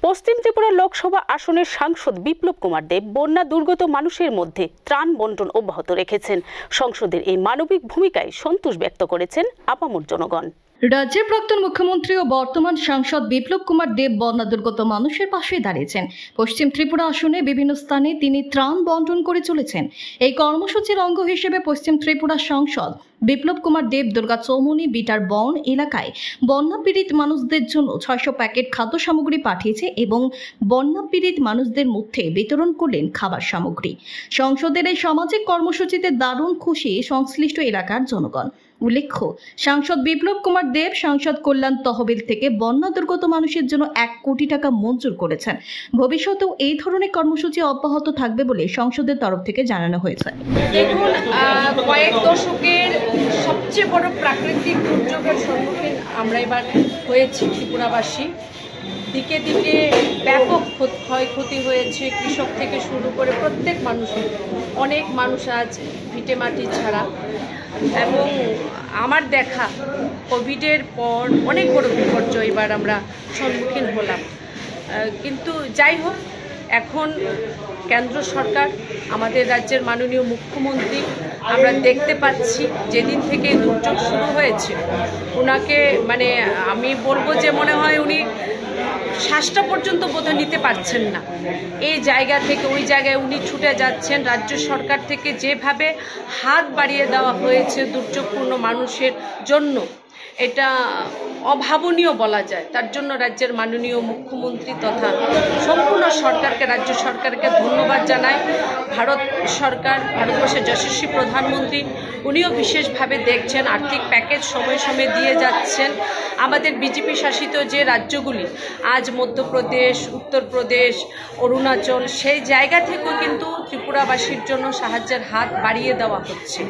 পশ্চিম ত্রিপুরা লোকসভা আসনের সাংসদ বিপ্লব কুমার দেব বন্যা দুর্গত মানুষের মধ্যে ত্রাণ বন্টন অব্যাহত রেখেছেন। সংসদের এই মানবিক ভূমিকায় সন্তোষ ব্যক্ত করেছেন আপামর জনগণ। রাজ্যের প্রাক্তন মুখ্যমন্ত্রী ও বর্তমান সাংসদ বিপ্লব কুমার দেব বন্যা দুর্গত মানুষের পাশে দাঁড়িয়েছেন। পশ্চিম ত্রিপুরা আসনে বিভিন্ন স্থানে তিনি ত্রাণ বন্টন করে চলেছেন। এই কর্মসূচির অঙ্গ হিসেবে পশ্চিম ত্রিপুরা সাংসদ বিপ্লব কুমার দেব দুর্গা চৌমুনি বিটার বন এলাকায় বন্যা পীড়িত মানুষদের জন্য 600 প্যাকেট খাদ্য সামগ্রী পাঠিয়েছে এবং বন্যা পীড়িত মানুষদের মধ্যে বিতরণ করলেন খাবার সামগ্রী। সংসদের এই সামাজিক কর্মসূচিতে দারুণ খুশি সংশ্লিষ্ট এলাকার জনগণ। উল্লেখ্য, সাংসদ বিপ্লব কুমার দেব সাংসদ কল্যাণ তহবিল থেকে বন্যা দুর্গত মানুষের জন্য 1 কোটি টাকা মঞ্জুর করেছেন। ভবিষ্যতেও এই ধরনের কর্মসূচি অব্যাহত থাকবে বলে সংসদের তরফ থেকে জানানো হয়েছে। দেখুন, কয়েক দশকের সবচেয়ে বড় প্রাকৃতিক দুর্যোগের সম্মুখীন আমরা এবার হয়েছি ত্রিপুরাবাসী। দিকে দিকে ব্যাপক ক্ষয়ক্ষতি হয়েছে, কৃষক থেকে শুরু করে প্রত্যেক মানুষের। অনেক মানুষ আজ ভিটে মাটি ছাড়া, এবং আমার দেখা কোভিডের পর অনেক বড় বিপর্যয় এবার আমরা সম্মুখীন হলাম। কিন্তু যাই হোক, এখন কেন্দ্র সরকার, আমাদের রাজ্যের মাননীয় মুখ্যমন্ত্রী, আমরা দেখতে পাচ্ছি যেদিন থেকে দুর্যোগ শুরু হয়েছে ওনাকে আমি বলবো যে মনে হয় উনি শ্বাসটা পর্যন্ত বোধহয় নিতে পারছেন না। এই জায়গা থেকে ওই জায়গায় উনি ছুটে যাচ্ছেন। রাজ্য সরকার থেকে যেভাবে হাত বাড়িয়ে দেওয়া হয়েছে দুর্যোগপূর্ণ মানুষের জন্য, এটা অভাবনীয় বলা যায়। তার জন্য রাজ্যের মাননীয় মুখ্যমন্ত্রী তথা সম্পূর্ণ সরকারকে, রাজ্য সরকারকে ধন্যবাদ জানাই। ভারত সরকার, ভারতবর্ষের যশস্বী প্রধানমন্ত্রী, উনিও বিশেষভাবে দেখছেন, আর্থিক প্যাকেজ সময়ে সময়ে দিয়ে যাচ্ছেন। আমাদের বিজেপি শাসিত যে রাজ্যগুলি, আজ মধ্যপ্রদেশ, উত্তরপ্রদেশ, অরুণাচল, সেই জায়গা থেকেও কিন্তু ত্রিপুরাবাসীর জন্য সাহায্যের হাত বাড়িয়ে দেওয়া হচ্ছে।